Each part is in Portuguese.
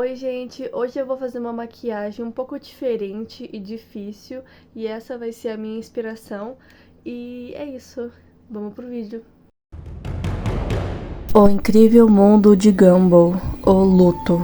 Oi, gente! Hoje eu vou fazer uma maquiagem um pouco diferente e difícil, e essa vai ser a minha inspiração. E é isso, vamos pro vídeo. O Incrível Mundo de Gumball, o Luto.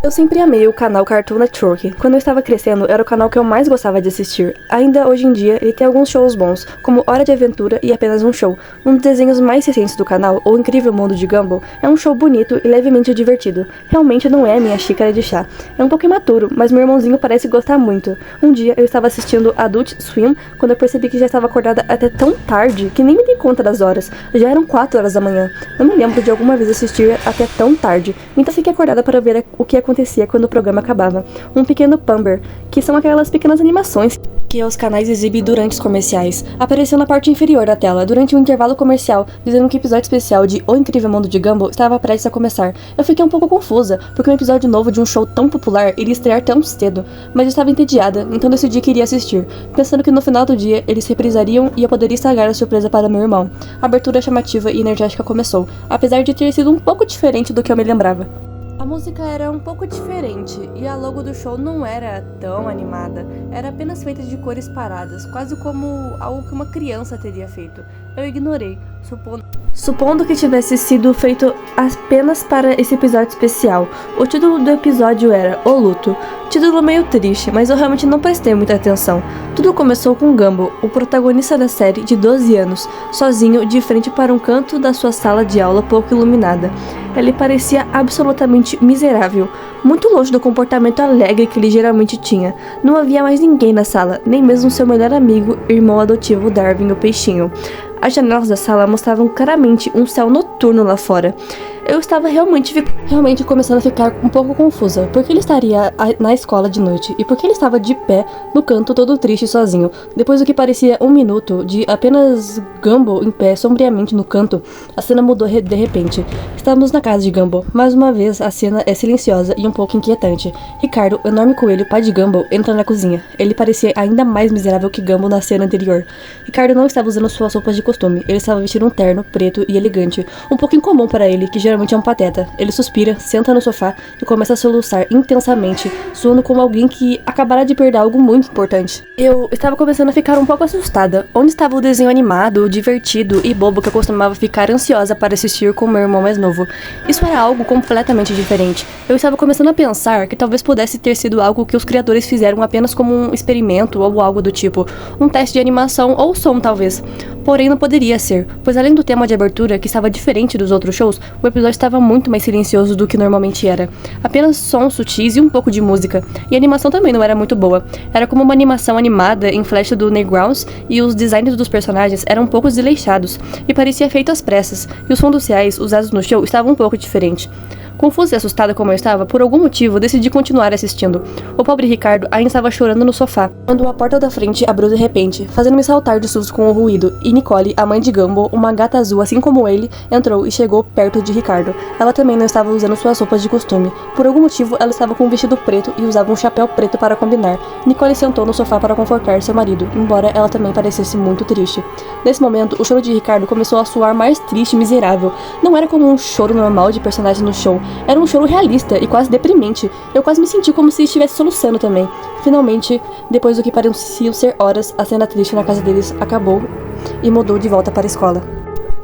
Eu sempre amei o canal Cartoon Network. Quando eu estava crescendo, era o canal que eu mais gostava de assistir. Ainda hoje em dia, ele tem alguns shows bons, como Hora de Aventura e Apenas um Show. Um dos desenhos mais recentes do canal, O Incrível Mundo de Gumball, é um show bonito e levemente divertido. Realmente não é a minha xícara de chá. É um pouco imaturo, mas meu irmãozinho parece gostar muito. Um dia, eu estava assistindo Adult Swim, quando eu percebi que já estava acordada até tão tarde, que nem me dei conta das horas. Já eram 4 horas da manhã. Não me lembro de alguma vez assistir até tão tarde. Então fiquei acordada para ver o que acontecia quando o programa acabava. Um pequeno Pumber, que são aquelas pequenas animações que os canais exibem durante os comerciais, apareceu na parte inferior da tela, durante um intervalo comercial, dizendo que o episódio especial de O Incrível Mundo de Gumball estava prestes a começar. Eu fiquei um pouco confusa, porque um episódio novo de um show tão popular iria estrear tão cedo, mas eu estava entediada, então decidi que iria assistir, pensando que no final do dia eles reprisariam e eu poderia estragar a surpresa para meu irmão. A abertura chamativa e energética começou, apesar de ter sido um pouco diferente do que eu me lembrava. A música era um pouco diferente e a logo do show não era tão animada, era apenas feita de cores paradas, quase como algo que uma criança teria feito. Eu ignorei, supondo que tivesse sido feito apenas para esse episódio especial. O título do episódio era O Luto. Título meio triste, mas eu realmente não prestei muita atenção. Tudo começou com Gumball, o protagonista da série, de 12 anos, sozinho de frente para um canto da sua sala de aula pouco iluminada. Ele parecia absolutamente miserável, muito longe do comportamento alegre que ele geralmente tinha. Não havia mais ninguém na sala, nem mesmo seu melhor amigo, irmão adotivo Darwin, o peixinho. As janelas da sala mostravam claramente um céu noturno lá fora. Eu estava realmente começando a ficar um pouco confusa. Por que ele estaria na escola de noite? E por que ele estava de pé no canto todo triste e sozinho? Depois do que parecia um minuto de apenas Gumball em pé sombriamente no canto, a cena mudou de repente. Estávamos na casa de Gumball. Mais uma vez, a cena é silenciosa e um pouco inquietante. Ricardo, o enorme coelho, pai de Gumball, entra na cozinha. Ele parecia ainda mais miserável que Gumball na cena anterior. Ricardo não estava usando suas roupas de costume. Ele estava vestindo um terno preto e elegante, um pouco incomum para ele, que geralmente é um pateta. Ele suspira, senta no sofá e começa a soluçar intensamente, soando como alguém que acabara de perder algo muito importante. Eu estava começando a ficar um pouco assustada. Onde estava o desenho animado, divertido e bobo que eu costumava ficar ansiosa para assistir com meu irmão mais novo? Isso era algo completamente diferente. Eu estava começando a pensar que talvez pudesse ter sido algo que os criadores fizeram apenas como um experimento ou algo do tipo, um teste de animação ou som talvez. Porém, não poderia ser, pois além do tema de abertura, que estava diferente dos outros shows, o episódio estava muito mais silencioso do que normalmente era. Apenas sons sutis e um pouco de música. E a animação também não era muito boa. Era como uma animação animada em flash do Newgrounds, e os designs dos personagens eram um pouco desleixados, e parecia feito às pressas, e os fundos reais usados no show estavam um pouco diferentes. Confusa e assustada como eu estava, por algum motivo, decidi continuar assistindo. O pobre Ricardo ainda estava chorando no sofá, quando a porta da frente abriu de repente, fazendo-me saltar de susto com o ruído, e Nicole, a mãe de Gumball, uma gata azul assim como ele, entrou e chegou perto de Ricardo. Ela também não estava usando suas roupas de costume. Por algum motivo, ela estava com um vestido preto e usava um chapéu preto para combinar. Nicole sentou no sofá para confortar seu marido, embora ela também parecesse muito triste. Nesse momento, o choro de Ricardo começou a soar mais triste e miserável. Não era como um choro normal de personagem no show. Era um choro realista e quase deprimente. Eu quase me senti como se estivesse soluçando também. Finalmente, depois do que pareciam ser horas, a cena triste na casa deles acabou e mudou de volta para a escola.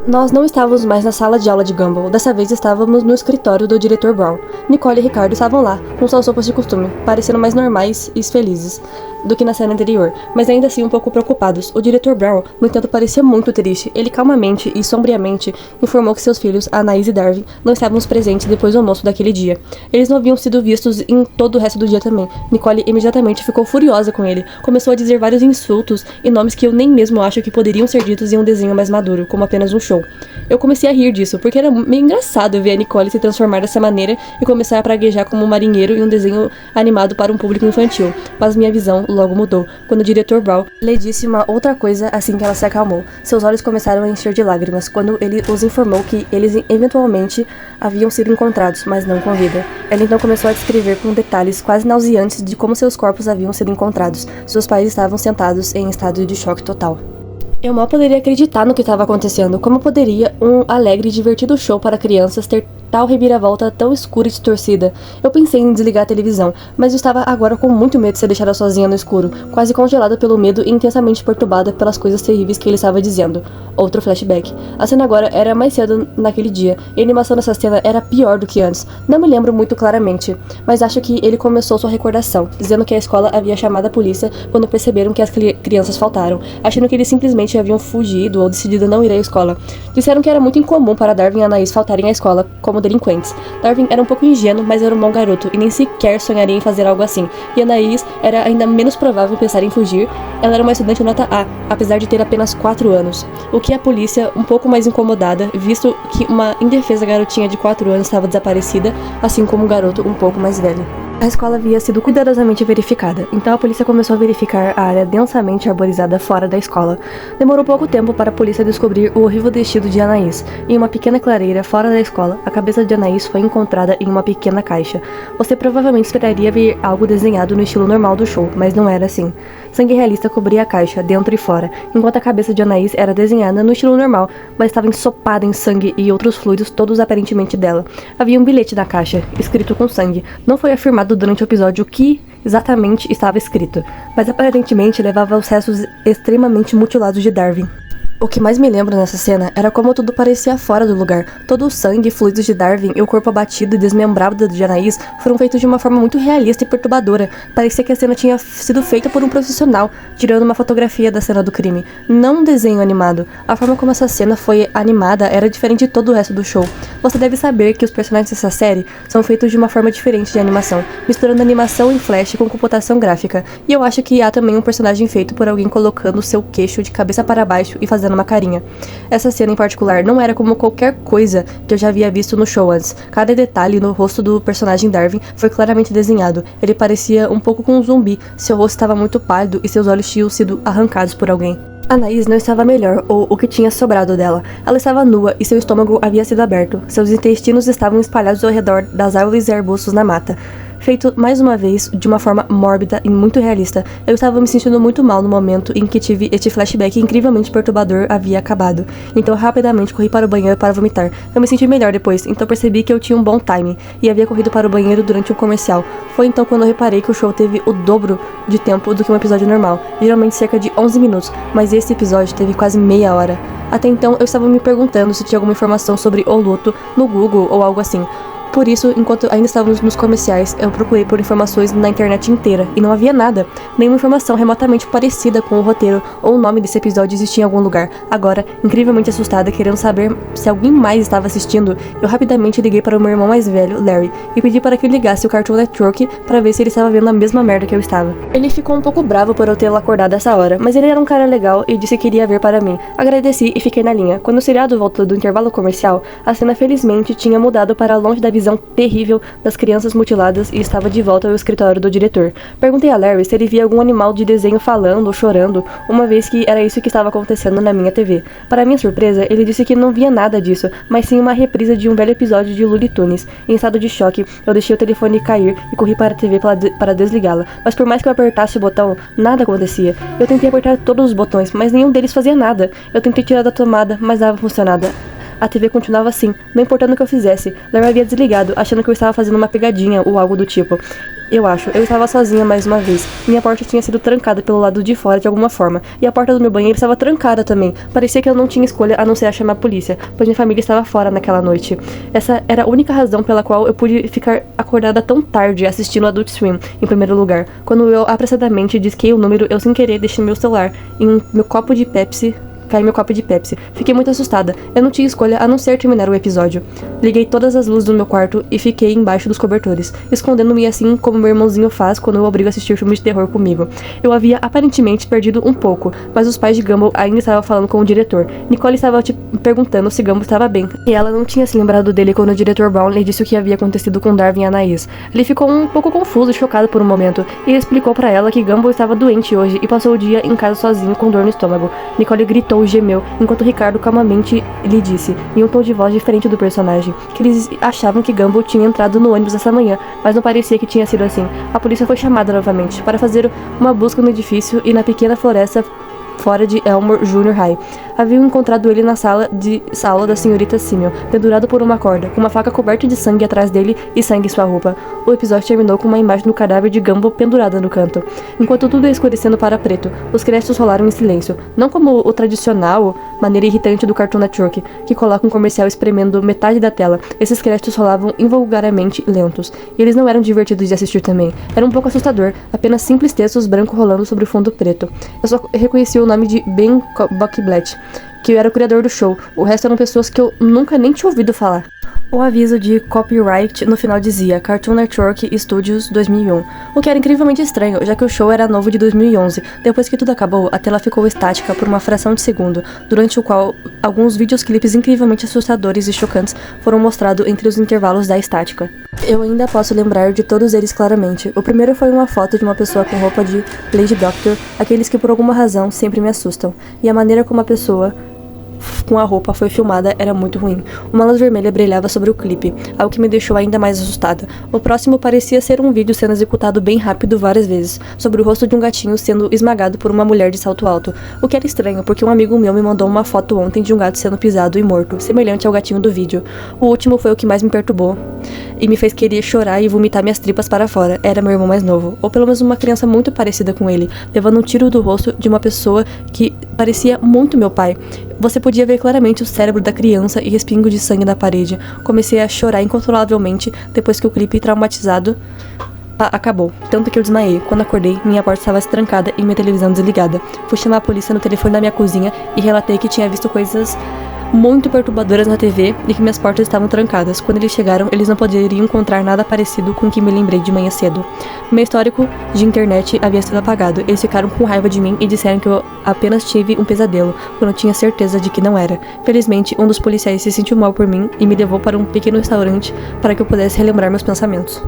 Nós não estávamos mais na sala de aula de Gumball. Dessa vez estávamos no escritório do diretor Brown. Nicole e Ricardo estavam lá, com suas roupas de costume, parecendo mais normais e felizes do que na cena anterior, mas ainda assim um pouco preocupados. O diretor Brown, no entanto, parecia muito triste. Ele calmamente e sombriamente informou que seus filhos, Anaís e Darwin, não estavam presentes depois do almoço daquele dia. Eles não haviam sido vistos em todo o resto do dia também. Nicole imediatamente ficou furiosa com ele. Começou a dizer vários insultos e nomes que eu nem mesmo acho que poderiam ser ditos em um desenho mais maduro, como apenas um show. Eu comecei a rir disso, porque era meio engraçado ver a Nicole se transformar dessa maneira e começar a praguejar como um marinheiro em um desenho animado para um público infantil. Mas minha visão logo mudou, quando o diretor Brown lhe disse uma outra coisa assim que ela se acalmou. Seus olhos começaram a encher de lágrimas, quando ele os informou que eles eventualmente haviam sido encontrados, mas não com vida. Ela então começou a descrever com detalhes quase nauseantes de como seus corpos haviam sido encontrados. Seus pais estavam sentados em estado de choque total. Eu mal poderia acreditar no que estava acontecendo. Como poderia um alegre e divertido show para crianças ter tal reviravolta tão escura e distorcida. Eu pensei em desligar a televisão, mas eu estava agora com muito medo de ser deixada sozinha no escuro, quase congelada pelo medo e intensamente perturbada pelas coisas terríveis que ele estava dizendo. Outro flashback. A cena agora era mais cedo naquele dia, e a animação dessa cena era pior do que antes. Não me lembro muito claramente, mas acho que ele começou sua recordação, dizendo que a escola havia chamado a polícia quando perceberam que as crianças faltaram, achando que eles simplesmente haviam fugido ou decidido não ir à escola. Disseram que era muito incomum para Darwin e Anaís faltarem à escola como delinquentes. Darwin era um pouco ingênuo, mas era um bom garoto e nem sequer sonharia em fazer algo assim. E Anaís era ainda menos provável pensar em fugir. Ela era uma estudante nota A, apesar de ter apenas 4 anos. O que a polícia, um pouco mais incomodada, visto que uma indefesa garotinha de 4 anos estava desaparecida, assim como um garoto um pouco mais velho. A escola havia sido cuidadosamente verificada, então a polícia começou a verificar a área densamente arborizada fora da escola. Demorou pouco tempo para a polícia descobrir o horrível destino de Anaís. Em uma pequena clareira fora da escola, a cabeça de Anaís foi encontrada em uma pequena caixa. Você provavelmente esperaria ver algo desenhado no estilo normal do show, mas não era assim. Sangue realista cobria a caixa, dentro e fora, enquanto a cabeça de Anaís era desenhada no estilo normal, mas estava ensopada em sangue e outros fluidos, todos aparentemente dela. Havia um bilhete na caixa, escrito com sangue. Não foi afirmado durante o episódio o que exatamente estava escrito, mas aparentemente levava aos restos extremamente mutilados de Darwin. O que mais me lembro nessa cena era como tudo parecia fora do lugar. Todo o sangue e fluidos de Darwin e o corpo abatido e desmembrado de Anaís foram feitos de uma forma muito realista e perturbadora. Parecia que a cena tinha sido feita por um profissional, tirando uma fotografia da cena do crime, não um desenho animado. A forma como essa cena foi animada era diferente de todo o resto do show. Você deve saber que os personagens dessa série são feitos de uma forma diferente de animação, misturando animação em flash com computação gráfica. E eu acho que há também um personagem feito por alguém colocando seu queixo de cabeça para baixo e fazendo uma carinha. Essa cena em particular não era como qualquer coisa que eu já havia visto no show antes. Cada detalhe no rosto do personagem Darwin foi claramente desenhado. Ele parecia um pouco com um zumbi, seu rosto estava muito pálido e seus olhos tinham sido arrancados por alguém. Anaís não estava melhor, ou o que tinha sobrado dela. Ela estava nua e seu estômago havia sido aberto. Seus intestinos estavam espalhados ao redor das árvores e arbustos na mata. Feito mais uma vez de uma forma mórbida e muito realista, eu estava me sentindo muito mal no momento em que tive este flashback incrivelmente perturbador havia acabado. Então rapidamente corri para o banheiro para vomitar. Eu me senti melhor depois, então percebi que eu tinha um bom timing e havia corrido para o banheiro durante um comercial. Foi então quando eu reparei que o show teve o dobro de tempo do que um episódio normal, geralmente cerca de 11 minutos, mas esse episódio teve quase meia hora. Até então eu estava me perguntando se tinha alguma informação sobre o luto no Google ou algo assim. Por isso, enquanto ainda estávamos nos comerciais, eu procurei por informações na internet inteira, e não havia nada. Nenhuma informação remotamente parecida com o roteiro ou o nome desse episódio existia em algum lugar. Agora, incrivelmente assustada, querendo saber se alguém mais estava assistindo, eu rapidamente liguei para o meu irmão mais velho, Larry, e pedi para que ele ligasse o Cartoon Network para ver se ele estava vendo a mesma merda que eu estava. Ele ficou um pouco bravo por eu tê-lo acordado essa hora, mas ele era um cara legal e disse que iria ver para mim. Agradeci e fiquei na linha. Quando o seriado voltou do intervalo comercial, a cena felizmente tinha mudado para longe da visão terrível das crianças mutiladas e estava de volta ao escritório do diretor. Perguntei a Larry se ele via algum animal de desenho falando ou chorando, uma vez que era isso que estava acontecendo na minha TV. Para minha surpresa, ele disse que não via nada disso, mas sim uma reprisa de um velho episódio de Looney Tunes. Em estado de choque, eu deixei o telefone cair e corri para a TV para desligá-la, mas por mais que eu apertasse o botão, nada acontecia. Eu tentei apertar todos os botões, mas nenhum deles fazia nada. Eu tentei tirar da tomada, mas nada funcionava. A TV continuava assim, não importando o que eu fizesse. Larry havia desligado, achando que eu estava fazendo uma pegadinha ou algo do tipo. Eu estava sozinha mais uma vez. Minha porta tinha sido trancada pelo lado de fora de alguma forma, e a porta do meu banheiro estava trancada também. Parecia que eu não tinha escolha a não ser a chamar a polícia, pois minha família estava fora naquela noite. Essa era a única razão pela qual eu pude ficar acordada tão tarde assistindo Adult Swim, em primeiro lugar. Quando eu apressadamente disquei o número, eu sem querer deixei meu celular em meu copo de Pepsi. Cai meu copo de Pepsi. Fiquei muito assustada. Eu não tinha escolha a não ser terminar o episódio. Liguei todas as luzes do meu quarto e fiquei embaixo dos cobertores, escondendo-me assim como meu irmãozinho faz quando eu obrigo a assistir filmes de terror comigo. Eu havia aparentemente perdido um pouco, mas os pais de Gumball ainda estavam falando com o diretor. Nicole estava perguntando se Gumball estava bem, e ela não tinha se lembrado dele quando o diretor Brown lhe disse o que havia acontecido com Darwin e Anaís. Ele ficou um pouco confuso e chocado por um momento, e explicou para ela que Gumball estava doente hoje e passou o dia em casa sozinho com dor no estômago. Nicole gritou e gemeu, enquanto Ricardo calmamente lhe disse, em um tom de voz diferente do personagem, que eles achavam que Gumball tinha entrado no ônibus essa manhã, mas não parecia que tinha sido assim. A polícia foi chamada novamente para fazer uma busca no edifício e na pequena floresta fora de Elmore Junior High. Haviam encontrado ele na sala da senhorita Simmel, pendurado por uma corda, com uma faca coberta de sangue atrás dele e sangue em sua roupa. O episódio terminou com uma imagem do cadáver de Gumball pendurada no canto. Enquanto tudo ia escurecendo para preto, os créditos rolaram em silêncio, não como o tradicional maneira irritante do Cartoon Network, que coloca um comercial espremendo metade da tela. Esses créditos rolavam invulgarmente lentos, e eles não eram divertidos de assistir também. Era um pouco assustador, apenas simples textos brancos rolando sobre o fundo preto. Eu só reconheci o nome de Ben Buckblatt, que era o criador do show. O resto eram pessoas que eu nunca nem tinha ouvido falar. O aviso de copyright no final dizia Cartoon Network Studios 2001, o que era incrivelmente estranho, já que o show era novo de 2011. Depois que tudo acabou, a tela ficou estática por uma fração de segundo, durante o qual alguns videoclipes incrivelmente assustadores e chocantes foram mostrados entre os intervalos da estática. Eu ainda posso lembrar de todos eles claramente. O primeiro foi uma foto de uma pessoa com roupa de Lady Doctor, aqueles que por alguma razão sempre me assustam, e a maneira como a pessoa com a roupa foi filmada era muito ruim. Uma luz vermelha brilhava sobre o clipe, algo que me deixou ainda mais assustada. O próximo parecia ser um vídeo sendo executado bem rápido várias vezes, sobre o rosto de um gatinho sendo esmagado por uma mulher de salto alto, o que era estranho porque um amigo meu me mandou uma foto ontem de um gato sendo pisado e morto, semelhante ao gatinho do vídeo. O último foi o que mais me perturbou e me fez querer chorar e vomitar minhas tripas para fora. Era meu irmão mais novo, ou pelo menos uma criança muito parecida com ele, levando um tiro do rosto de uma pessoa que parecia muito meu pai. Você podia ver claramente o cérebro da criança e respingos de sangue na parede. Comecei a chorar incontrolavelmente depois que o clipe traumatizado acabou, tanto que eu desmaiei. Quando acordei, minha porta estava trancada e minha televisão desligada. Fui chamar a polícia no telefone da minha cozinha e relatei que tinha visto coisas muito perturbadoras na TV e que minhas portas estavam trancadas. Quando eles chegaram, eles não poderiam encontrar nada parecido com o que me lembrei de manhã cedo. Meu histórico de internet havia sido apagado. Eles ficaram com raiva de mim e disseram que eu apenas tive um pesadelo, quando eu tinha certeza de que não era. Felizmente, um dos policiais se sentiu mal por mim e me levou para um pequeno restaurante para que eu pudesse relembrar meus pensamentos.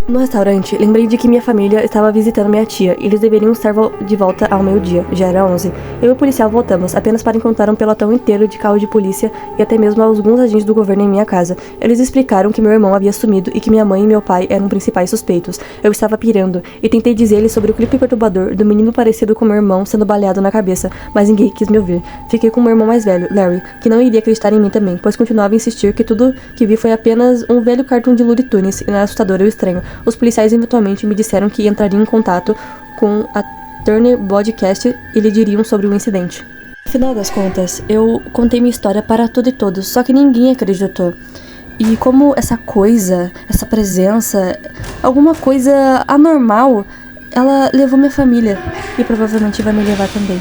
No restaurante, lembrei de que minha família estava visitando minha tia e eles deveriam estar de volta ao meio-dia. Já era 11. Eu e o policial voltamos, apenas para encontrar um pelotão inteiro de carro de polícia e até mesmo alguns agentes do governo em minha casa. Eles explicaram que meu irmão havia sumido e que minha mãe e meu pai eram principais suspeitos. Eu estava pirando e tentei dizer-lhes sobre o clipe perturbador do menino parecido com meu irmão sendo baleado na cabeça, mas ninguém quis me ouvir. Fiquei com meu irmão mais velho, Larry, que não iria acreditar em mim também, pois continuava a insistir que tudo que vi foi apenas um velho cartoon de Looney Tunes e não era assustador ou estranho. Os policiais eventualmente me disseram que entrariam em contato com a Turner Broadcast e lhe diriam sobre o incidente. No final das contas, eu contei minha história para tudo e todos, só que ninguém acreditou. E como essa coisa, essa presença, alguma coisa anormal, ela levou minha família e provavelmente vai me levar também.